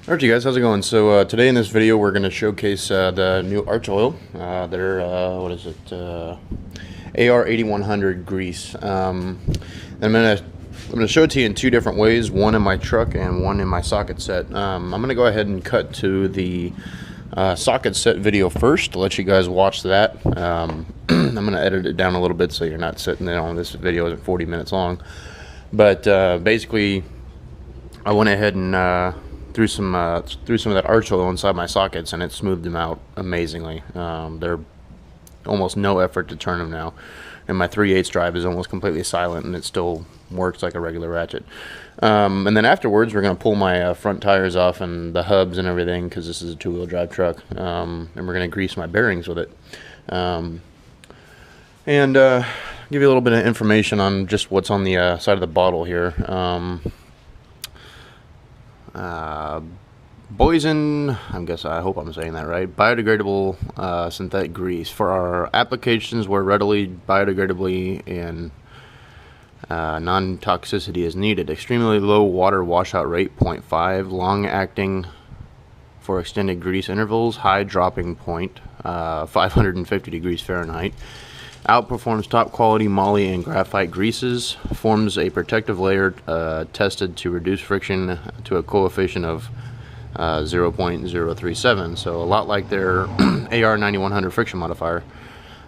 Alright you guys, how's it going? So today in this video we're going to showcase the new Archoil, their, what is it, AR8100 grease. I'm going to show it to you in two different ways, one in my truck and one in my socket set. I'm going to go ahead and cut to the socket set video first to let you guys watch that. I'm going to edit it down a little bit so you're not sitting there on this video isn't 40 minutes long. But basically I went ahead and threw some of that Archoil inside my sockets, and it smoothed them out amazingly. They're almost no effort to turn them now, and my 3/8 drive is almost completely silent, and it still works like a regular ratchet. And then afterwards, we're going to pull my front tires off and the hubs and everything, because this is a 2-wheel drive truck, and we're going to grease my bearings with it. And give you a little bit of information on just what's on the side of the bottle here. Boysen, I hope I'm saying that right, biodegradable synthetic grease for our applications where readily biodegradably and non-toxicity is needed. Extremely low water washout rate 0.5, long acting for extended grease intervals, high dropping point 550 degrees Fahrenheit. Outperforms top quality moly and graphite greases. Forms a protective layer tested to reduce friction to a coefficient of 0.037. So a lot like their AR9100 friction modifier.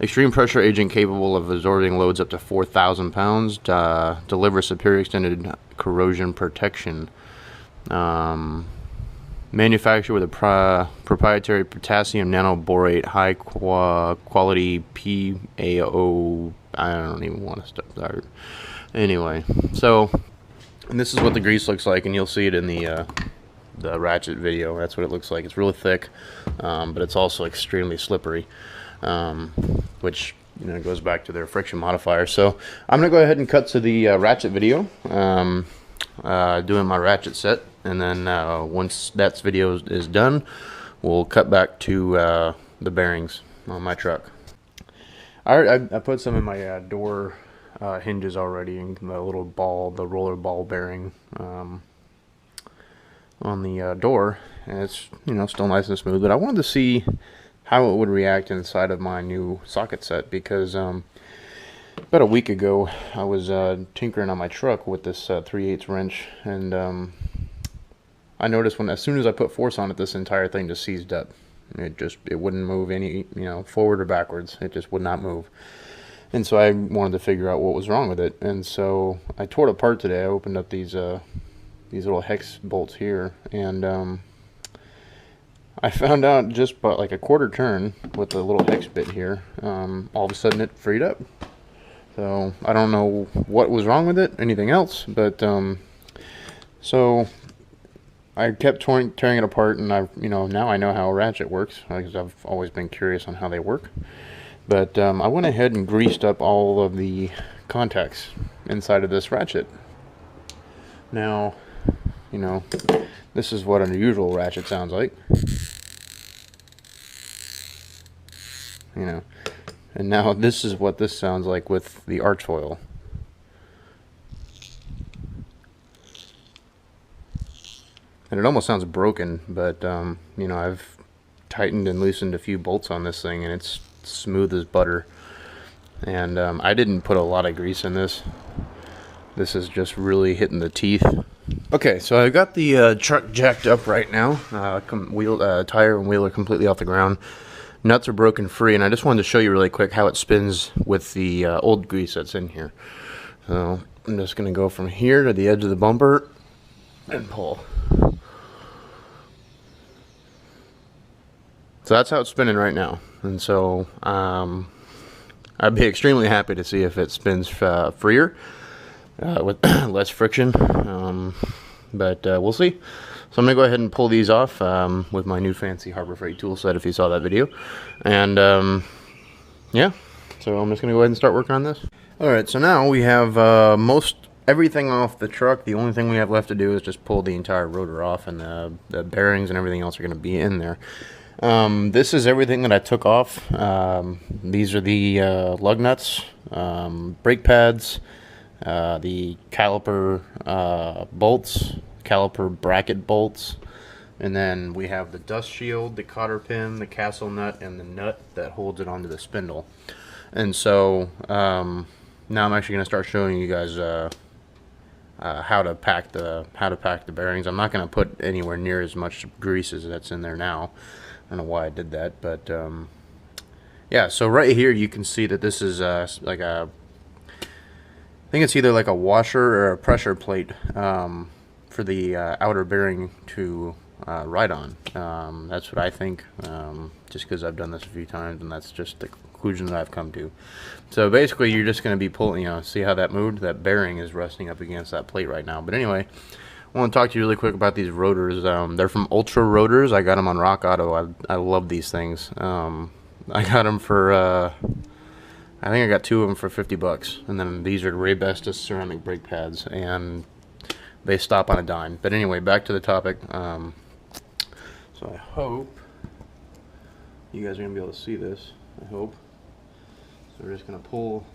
Extreme pressure agent capable of absorbing loads up to 4,000 pounds. Delivers superior extended corrosion protection. Manufactured with a proprietary potassium nanoborate high quality PAO. I don't even want to start. Anyway, so and this is what the grease looks like, and you'll see it in the ratchet video. That's what it looks like. It's really thick, but it's also extremely slippery, which goes back to their friction modifier. So I'm gonna go ahead and cut to the ratchet video, doing my ratchet set. And then once that video is done, we'll cut back to the bearings on my truck. I put some in my door hinges already, and the little ball, the roller ball bearing on the door, and it's still nice and smooth. But I wanted to see how it would react inside of my new socket set, because about a week ago I was tinkering on my truck with this 3/8 wrench, and I noticed as soon as I put force on it, this entire thing just seized up. It wouldn't move any, forward or backwards. It just would not move. And so I wanted to figure out what was wrong with it. And so I tore it apart today. I opened up these little hex bolts here, and I found out just about like a quarter turn with the little hex bit here, all of a sudden it freed up. So I don't know what was wrong with it, anything else, but so I kept tearing it apart, and now I know how a ratchet works, because I've always been curious on how they work. But I went ahead and greased up all of the contacts inside of this ratchet. Now, this is what an unusual ratchet sounds like. And now this is what this sounds like with the Archoil. And it almost sounds broken, but I've tightened and loosened a few bolts on this thing, and it's smooth as butter. And I didn't put a lot of grease in this. This is just really hitting the teeth. Okay, so I got the truck jacked up right now. Tire and wheel are completely off the ground. Nuts are broken free, and I just wanted to show you really quick how it spins with the old grease that's in here. So I'm just going to go from here to the edge of the bumper and pull. So that's how it's spinning right now, and so I'd be extremely happy to see if it spins freer with less friction, but we'll see. So I'm going to go ahead and pull these off with my new fancy Harbor Freight tool set, if you saw that video. And yeah, so I'm just going to go ahead and start working on this. Alright, so now we have everything off the truck. The only thing we have left to do is just pull the entire rotor off, and the bearings and everything else are going to be in there. This is everything that I took off. These are the lug nuts, brake pads, the caliper bolts, caliper bracket bolts, And then we have the dust shield, the cotter pin, the castle nut, and the nut that holds it onto the spindle. And so now I'm actually going to start showing you guys how to pack the bearings. I'm not going to put anywhere near as much grease as that's in there now. I don't know why I did that, but yeah. So right here you can see that this is like a, I think it's either like a washer or a pressure plate for the outer bearing to ride on. That's what I think, just because I've done this a few times, and that's just the conclusion that I've come to. So basically, you're just going to be pulling, see how that moved? That bearing is resting up against that plate right now. But anyway, I want to talk to you really quick about these rotors. They're from Ultra Rotors. I got them on Rock Auto. I love these things. I got them for, I think I got 2 of them for 50 bucks. And then these are Raybestos ceramic brake pads, and they stop on a dime. But anyway, back to the topic. So I hope you guys are going to be able to see this. I hope. So we're just going to pull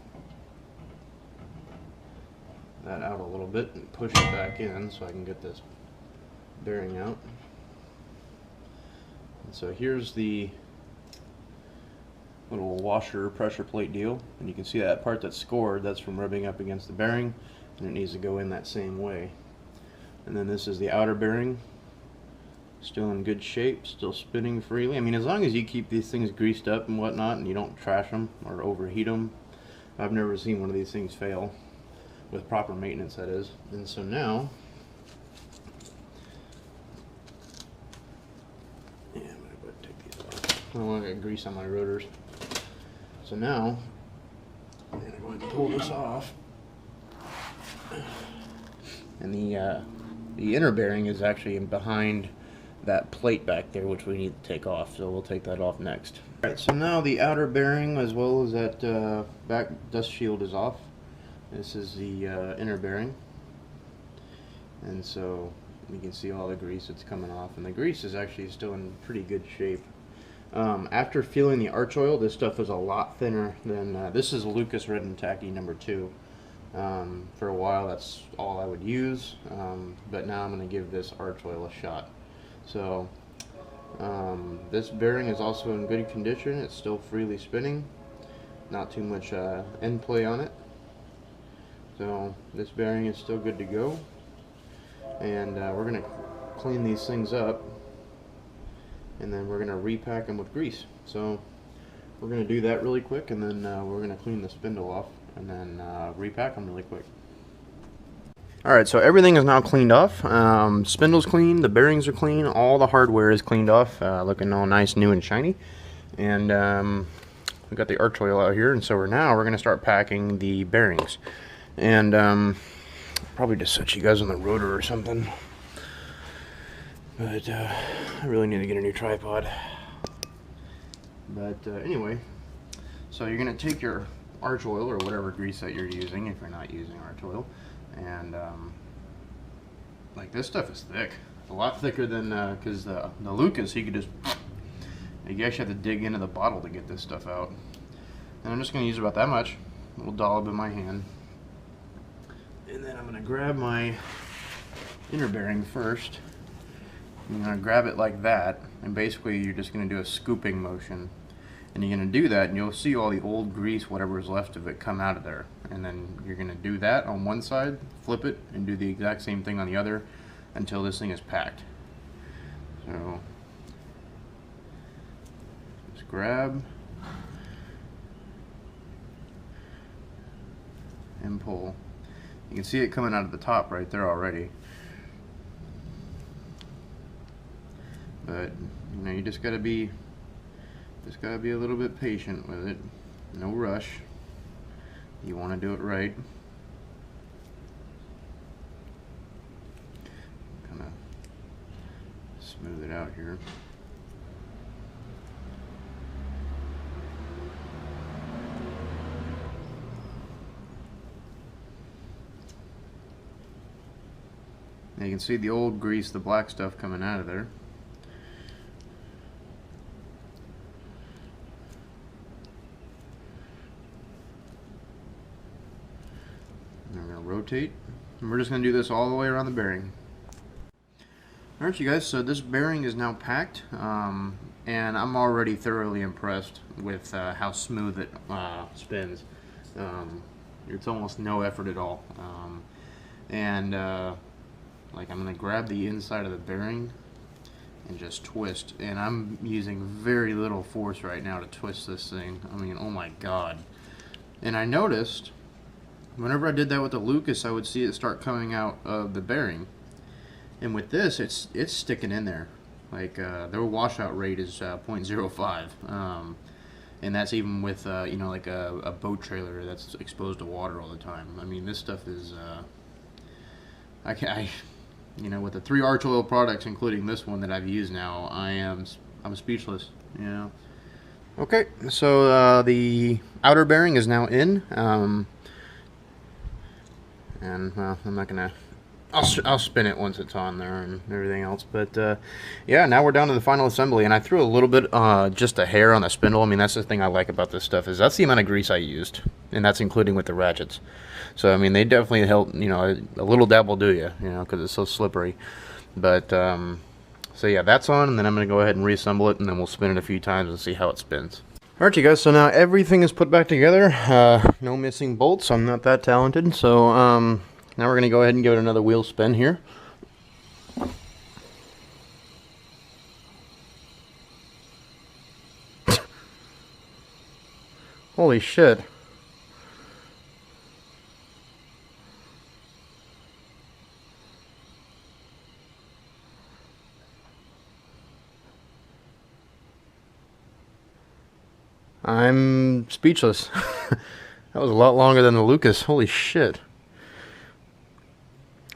that out a little bit and push it back in so I can get this bearing out. And so here's the little washer pressure plate deal, and you can see that part that's scored, that's from rubbing up against the bearing, and it needs to go in that same way. And then this is the outer bearing, still in good shape, still spinning freely. I mean, as long as you keep these things greased up and whatnot, and you don't trash them or overheat them. I've never seen one of these things fail, with proper maintenance, that is. And so now, yeah, I'm gonna go ahead and take these off. I don't want to get grease on my rotors. So now, I'm gonna go ahead and pull this off. And the inner bearing is actually behind that plate back there, which we need to take off, so we'll take that off next. Alright, so now the outer bearing as well as that back dust shield is off. This is the inner bearing, and so you can see all the grease that's coming off, and the grease is actually still in pretty good shape. After feeling the Archoil, this stuff is a lot thinner than this is Lucas Red and Tacky number 2. For a while that's all I would use, but now I'm going to give this Archoil a shot. So this bearing is also in good condition. It's still freely spinning, not too much end play on it. So this bearing is still good to go, and we're going to clean these things up, and then we're going to repack them with grease. So we're going to do that really quick, and then we're going to clean the spindle off, and then repack them really quick. Alright, so everything is now cleaned off. Spindle's clean, the bearings are clean, all the hardware is cleaned off, looking all nice, new and shiny. And we got the Archoil out here, and so we're going to start packing the bearings. And probably just set you guys on the rotor or something. But I really need to get a new tripod. But anyway, so you're going to take your Archoil or whatever grease that you're using, if you're not using Archoil, and like this stuff is thick, a lot thicker than because the Lucas, you could just, you actually have to dig into the bottle to get this stuff out. And I'm just going to use about that much, a little dollop in my hand, and then I'm going to grab my inner bearing first. I'm going to grab it like that, and basically you're just going to do a scooping motion. And you're going to do that, and you'll see all the old grease, whatever is left of it, come out of there. And then you're going to do that on one side, flip it, and do the exact same thing on the other until this thing is packed. So just grab and pull. You can see it coming out of the top right there already. But you know, you just got to be a little bit patient with it. No rush. You want to do it right. Kind of smooth it out here. Now you can see the old grease, the black stuff coming out of there. And we're going to rotate, and we're just going to do this all the way around the bearing. Alright you guys, so this bearing is now packed, and I'm already thoroughly impressed with how smooth it spins. It's almost no effort at all. Like I'm going to grab the inside of the bearing and just twist, and I'm using very little force right now to twist this thing. I mean, oh my god. And I noticed whenever I did that with the Lucas, I would see it start coming out of the bearing. And with this, it's sticking in there. Like their washout rate is 0.05, and that's even with you know, like a boat trailer that's exposed to water all the time. I mean, this stuff is you know, with the 3 Archoil products, including this one that I've used now, I'm speechless. You know. Okay, so the outer bearing is now in, and well, I'm not gonna. I'll spin it once it's on there and everything else, but yeah, now we're down to the final assembly, and I threw a little bit, just a hair on the spindle. I mean, that's the thing I like about this stuff, is that's the amount of grease I used, and that's including with the ratchets. So I mean, they definitely help. You know, a little dab will do you, you know, because it's so slippery. But so yeah, that's on, and then I'm gonna go ahead and reassemble it, and then we'll spin it a few times and see how it spins. Alright you guys, so now everything is put back together. No missing bolts. I'm not that talented, so now we're going to go ahead and give it another wheel spin here. Holy shit. I'm speechless. That was a lot longer than the Lucas. Holy shit.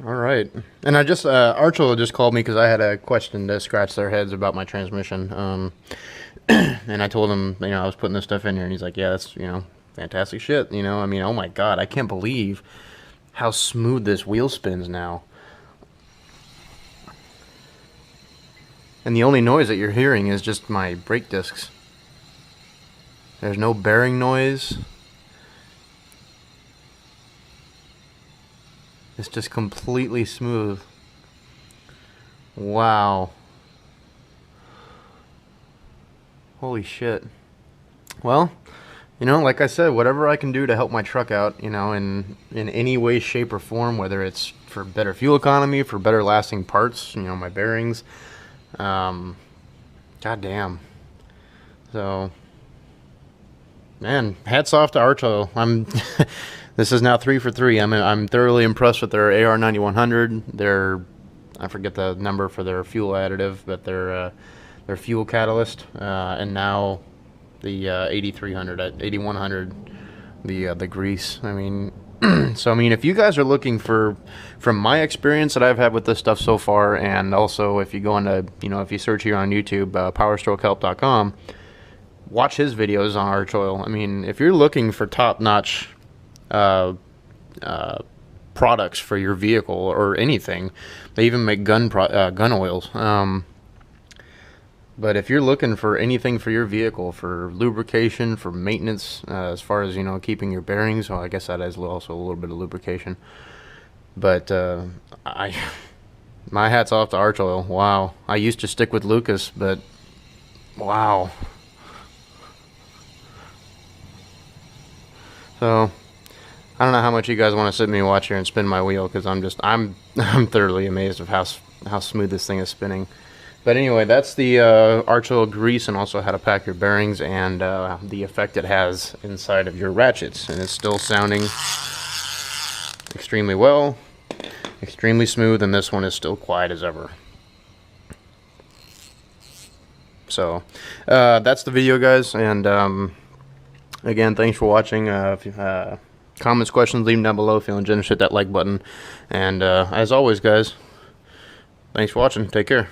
Alright, and I just, Archoil just called me because I had a question to scratch their heads about my transmission, and I told him, you know, I was putting this stuff in here, and he's like, yeah, that's, you know, fantastic shit, you know, I mean, oh my god, I can't believe how smooth this wheel spins now. And the only noise that you're hearing is just my brake discs. There's no bearing noise. It's just completely smooth. Wow. Holy shit. Well, you know, like I said, whatever I can do to help my truck out, you know, in any way, shape, or form, whether it's for better fuel economy, for better lasting parts, you know, my bearings. God damn. So, man, hats off to Archoil. This is now 3 for 3. I'm thoroughly impressed with their AR9100. Their, I forget the number for their fuel additive, but their fuel catalyst, and now the 8100, the grease. I mean, so I mean, if you guys are looking for, from my experience that I've had with this stuff so far, and also if you go into, you know, if you search here on YouTube, powerstrokehelp.com, watch his videos on Archoil. I mean, if you're looking for top-notch products for your vehicle or anything, they even make gun oils. But if you're looking for anything for your vehicle, for lubrication, for maintenance, as far as, you know, keeping your bearings, well, I guess that is also a little bit of lubrication. But my hat's off to Archoil. Wow. I used to stick with Lucas, but wow. So I don't know how much you guys want to sit me and watch here and spin my wheel, because I'm thoroughly amazed of how smooth this thing is spinning. But anyway, that's the Archoil grease, and also how to pack your bearings, and the effect it has inside of your ratchets. And it's still sounding extremely well, extremely smooth, and this one is still quiet as ever. So that's the video, guys, and again, thanks for watching. If you comments, questions, leave them down below. Feeling generous, hit that like button. And as always, guys, thanks for watching. Take care.